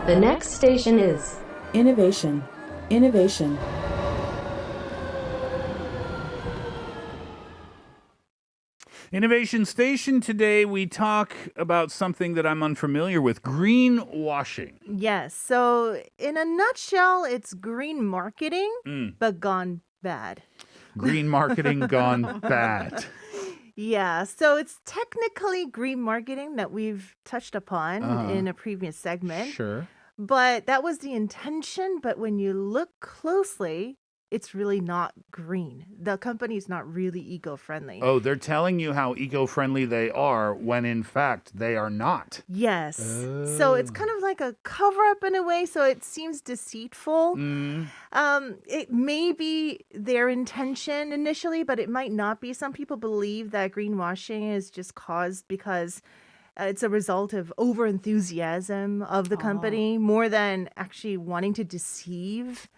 The next station is Innovation. Innovation. Innovation Station, today we talk about something that I'm unfamiliar with, greenwashing. Yes. So, in a nutshell, it's green marketing, but gone bad. Green marketing gone bad. Yeah. So, it's technically green marketing that we've touched upon in a previous segment. Sure. But that was the intention. But when you look closely, it's really not green. The company's not really eco-friendly. Oh, they're telling you how eco-friendly they are when in fact they are not. Yes. So it's kind of like a cover-up in a way, so it seems deceitful. It may be their intention initially, but it might not be. Some people believe that greenwashing is just caused because it's a result of over-enthusiasm of the company more than actually wanting to deceive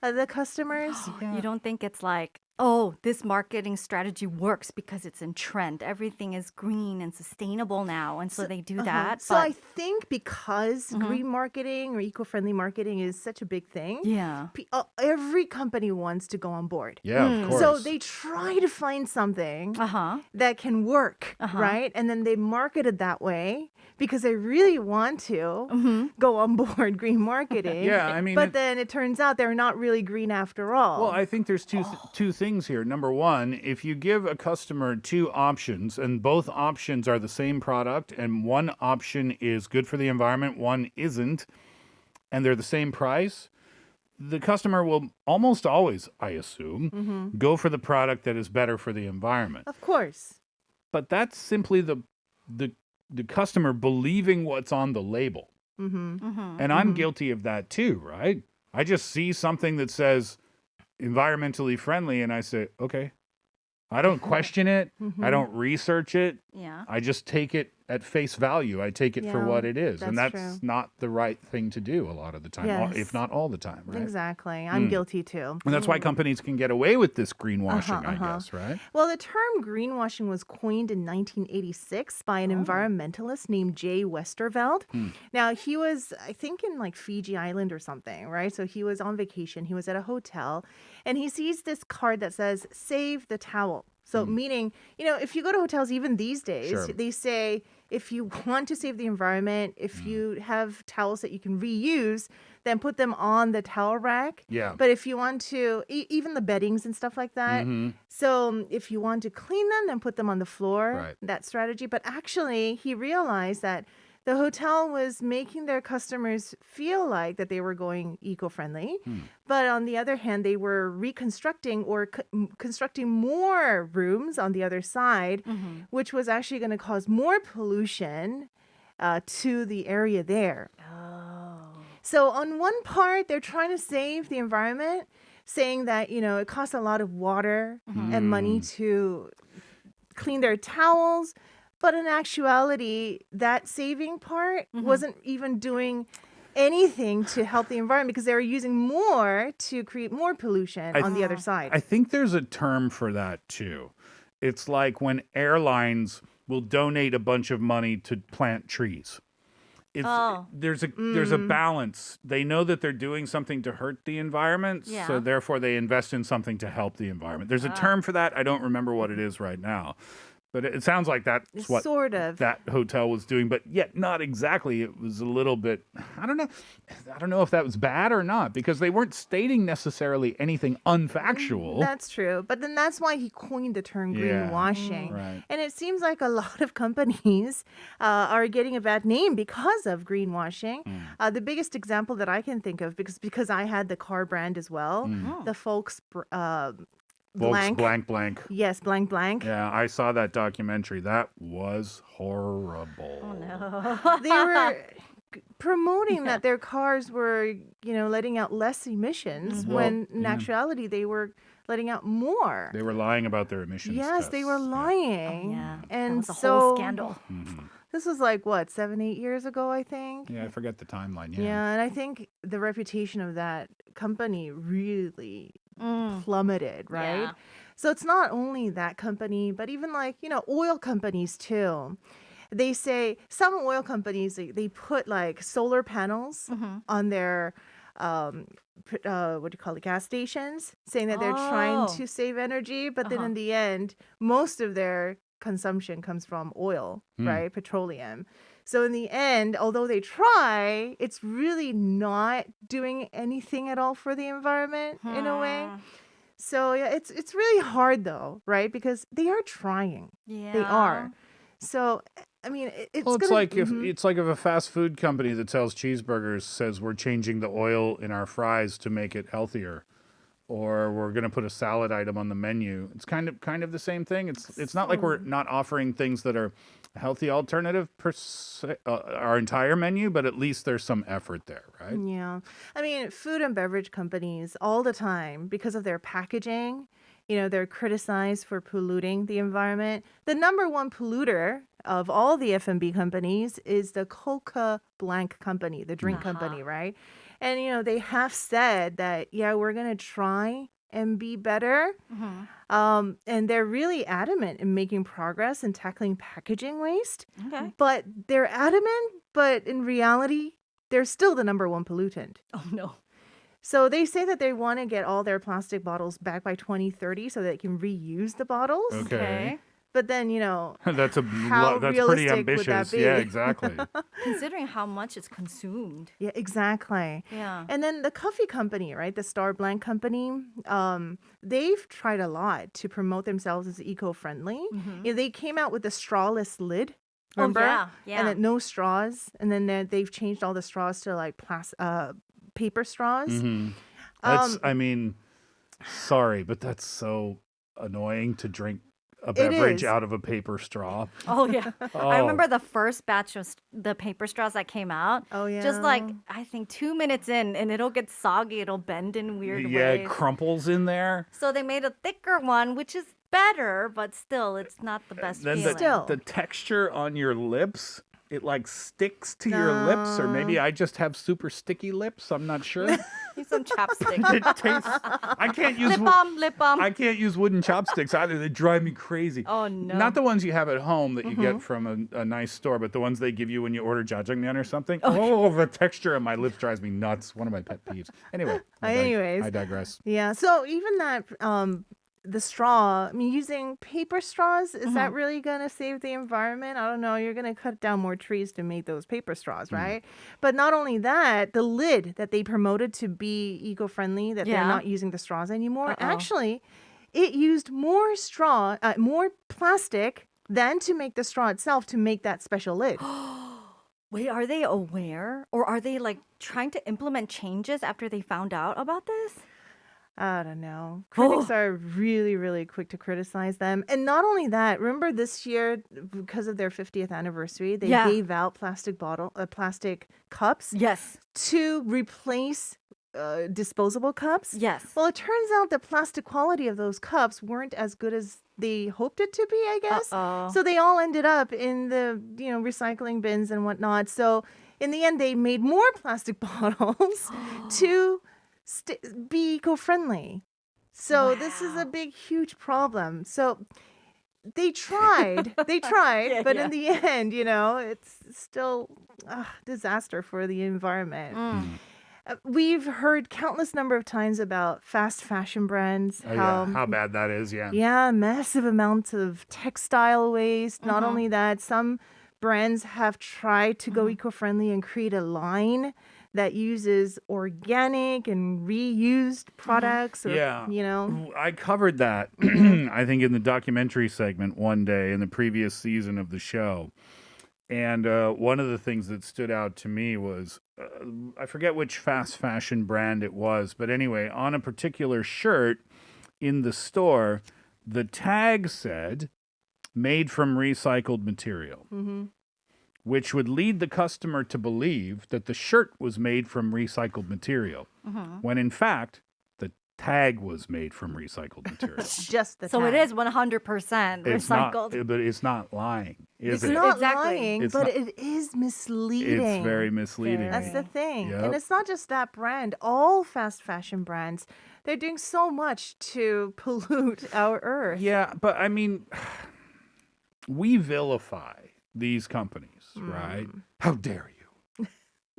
the customers. You don't think it's like, oh, this marketing strategy works because it's in trend. Everything is green and sustainable now. And so they do that. So I think because green marketing or eco-friendly marketing is such a big thing, Yeah. Every company wants to go on board. Yeah, of course. So they try to find something that can work, right? And then they market it that way because they really want to go on board green marketing. Yeah, I mean, but then it turns out they're not really green after all. Well, I think there's two things here. Number one, if you give a customer two options and both options are the same product and one option is good for the environment, one isn't, and they're the same price, the customer will almost always, I assume, go for the product that is better for the environment. Of course. But that's simply the customer believing what's on the label. And I'm guilty of that too, right? I just see something that says environmentally friendly and I say, okay. I don't question it. I don't research it. Yeah. I just take it at face value. I take it for Yeah, what it is. And that's that's true. not the right thing to do a lot of the time, Yes. if not all the time, right? Exactly. I'm guilty too. And that's why companies can get away with this greenwashing, I guess, right? Well, the term greenwashing was coined in 1986 by an environmentalist named Jay Westerveld. Now, he was, I think, in like Fiji Island or something, right? So he was on vacation. He was at a hotel and he sees this card that says, "Save the towel." So meaning, if you go to hotels even these days, Sure. they say, if you want to save the environment, if you have towels that you can reuse, then put them on the towel rack. Yeah. But if you want to, even the beddings and stuff like that. So if you want to clean them, then put them on the floor. Right. That strategy. But actually, he realized that the hotel was making their customers feel like that they were going eco-friendly. But on the other hand, they were reconstructing or constructing more rooms on the other side, which was actually going to cause more pollution to the area there. So on one part, they're trying to save the environment, saying that, it costs a lot of water and money to clean their towels. But in actuality, that saving part wasn't even doing anything to help the environment because they were using more to create more pollution on the other side. I think there's a term for that too. It's like when airlines will donate a bunch of money to plant trees. There's a balance. They know that they're doing something to hurt the environment, so Yeah. therefore they invest in something to help the environment. There's a term for that. I don't remember what it is right now. But it sounds like that's what Sort of. that hotel was doing, but yet not exactly. It was a little bit, I don't know if that was bad or not, because they weren't stating necessarily anything unfactual. That's true. But then that's why he coined the term Yeah. greenwashing. Right. And it seems like a lot of companies are getting a bad name because of greenwashing. The biggest example that I can think of, because I had the car brand as well, the Volks Blank. Yes, blank. Yeah, I saw that documentary. That was horrible. Oh, no. They were promoting that their cars were, letting out less emissions when in actuality they were letting out more. They were lying about their emissions. Yes, they were tests. lying. Yeah. And that was a so whole scandal. this was like 7-8 years ago, I think. Yeah, I forget the timeline. Yeah. Yeah, and I think the reputation of that company really plummeted, right? Yeah. So it's not only that company, but even oil companies too. they say some oil companies, they put like solar panels on their what do you call it, gas stations, saying that they're trying Oh. to save energy, but then in the end, most of their consumption comes from oil, right? Petroleum. So in the end, although they try, it's really not doing anything at all for the environment in a way. So yeah, it's really hard though, right? Because they are trying. Yeah. They are. So I mean, it's Well, it's gonna, like if a fast food company that sells cheeseburgers says we're changing the oil in our fries to make it healthier, or we're going to put a salad item on the menu. It's kind of the same thing. It's not like we're not offering things that are a healthy alternative per se, our entire menu, but at least there's some effort there, right? Yeah. I mean, food and beverage companies all the time, because of their packaging, they're criticized for polluting the environment. The number one polluter of all the F&B companies is the Coca Blanc company, the drink company, right? And, they have said that, yeah, we're going to try and be better. And they're really adamant in making progress and tackling packaging waste. Okay. But they're adamant, but in reality, they're still the number one pollutant. Oh no. So they say that they want to get all their plastic bottles back by 2030 so that they can reuse the bottles. Okay. But then, That's how that's pretty realistic would ambitious. that be? Yeah, exactly. Considering how much is consumed. Yeah, exactly. Yeah. And then the coffee company, right? The Star Blanc company, they've tried a lot to promote themselves as eco-friendly. They came out with the strawless lid. Remember? Yeah. And then no straws. And then they've changed all the straws to like paper straws. That's I mean, sorry, but that's so annoying to drink a beverage is. out of a paper straw. Oh yeah. Oh. I remember the first batch of the paper straws that came out. Oh, yeah. Just like I think 2 minutes in, and it'll get soggy. It'll bend in weird Yeah, ways. it crumples in there. So they made a thicker one, which is better, but still, it's not the best Then feeling. Still. the texture on your lips, it like sticks to your lips, or maybe I just have super sticky lips. I'm not sure. Use some chapstick. It tastes. I can't use. Lip balm. I can't use wooden chopsticks either. They drive me crazy. Oh, no. Not the ones you have at home that you get from a nice store, but the ones they give you when you order jjajangmyeon or something. Oh, the texture on my lips drives me nuts. One of my pet peeves. Anyway. Anyways. I digress. Yeah. So even that, the straw, I mean, using paper straws, is that really going to save the environment? I don't know. You're going to cut down more trees to make those paper straws, right? But not only that, the lid that they promoted to be eco-friendly, that they're Yeah. not using the straws anymore, actually, it used more more plastic than to make the straw itself to make that special lid. Wait, are they aware? Or are they like trying to implement changes after they found out about this? I don't know. Critics are really, really quick to criticize them. And not only that, remember this year, because of their 50th anniversary, they Yeah. gave out plastic cups Yes. to replace disposable cups. Yes. Well, it turns out the plastic quality of those cups weren't as good as they hoped it to be, I guess. Uh-oh. So they all ended up in the, recycling bins and whatnot. So in the end, they made more plastic bottles to be eco-friendly. So this is a big, huge problem. So they tried, Yeah, but yeah. in the end, it's still a disaster for the environment. We've heard countless number of times about fast fashion brands. Oh, yeah. How bad that is, yeah. Yeah, massive amounts of textile waste. Not only that, some brands have tried to go eco-friendly and create a line that uses organic and reused products. Or, Yeah. Mm-hmm. I covered that, I think, in the documentary segment one day in the previous season of the show. And one of the things that stood out to me was, I forget which fast fashion brand it was, but anyway, on a particular shirt in the store, the tag said, made from recycled material, which would lead the customer to believe that the shirt was made from recycled material, when in fact, the tag was made from recycled material. Just the So it tag. is 100% It's not, recycled. but it's not lying, is It's it? not Exactly. lying, It's but not- it is misleading. It's very misleading. That's the thing. Yep. And it's not just that brand. All fast fashion brands, they're doing so much to pollute our earth. Yeah, but I mean, we vilify these companies, right? How dare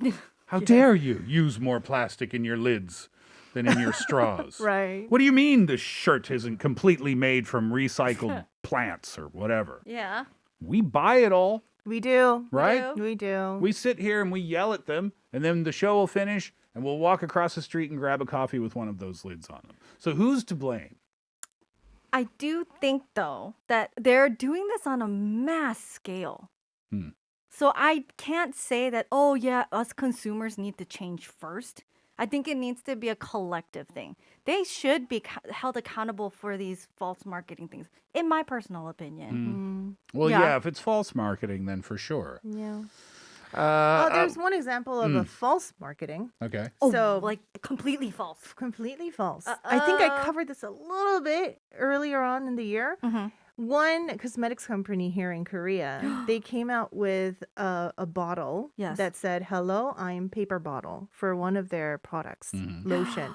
you? How dare you use more plastic in your lids than in your straws? Right. What do you mean the shirt isn't completely made from recycled plants or whatever? Yeah. We buy it all, We do. right? We do. We sit here and we yell at them, and then the show will finish, and we'll walk across the street and grab a coffee with one of those lids on them. So who's to blame? I do think, though, that they're doing this on a mass scale. So I can't say that, oh, yeah, us consumers need to change first. I think it needs to be a collective thing. They should be held accountable for these false marketing things, in my personal opinion. Well, Yeah. yeah, if it's false marketing, then for sure. Yeah. There's one example of a false marketing. Okay. Oh, So- like completely false. Completely false. I think I covered this a little bit earlier on in the year. One cosmetics company here in Korea, they came out with a bottle Yes. that said, "Hello, I'm paper bottle" for one of their products, lotion.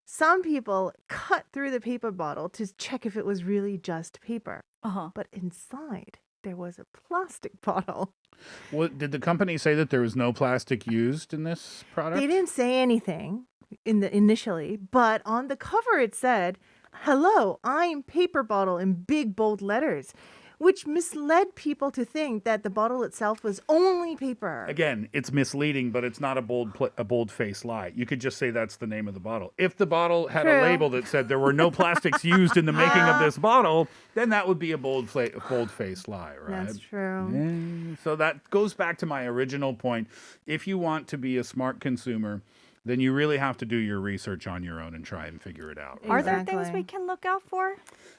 Some people cut through the paper bottle to check if it was really just paper. Uh-huh. But inside, there was a plastic bottle. What, did the company say that there was no plastic used in this product? They didn't say anything initially, but on the cover it said, "Hello, I'm paper bottle" in big bold letters, which misled people to think that the bottle itself was only paper. Again, it's misleading, but it's not a bold-faced lie. You could just say that's the name of the bottle. If the bottle had a True. label that said there were no plastics used in the making of this bottle, then that would be a bold-faced lie, right? That's true. Yeah. So that goes back to my original point. If you want to be a smart consumer, then you really have to do your research on your own and try and figure it out. Are there things Exactly. we can look out for?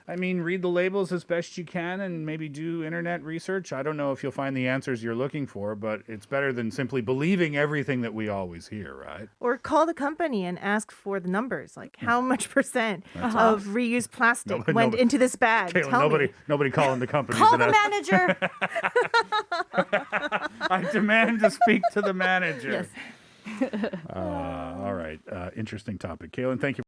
I mean, read the labels as best you can and maybe do internet research. I don't know if you'll find the answers you're looking for, but it's better than simply believing everything that we always hear, right? Or call the company and ask for the numbers, like how much percent of reused plastic went nobody- into this bag. Caitlin, Tell nobody calling the company. Call for the that. manager. I demand to speak to the manager. Yes. All right. Interesting topic. Caitlin, thank you.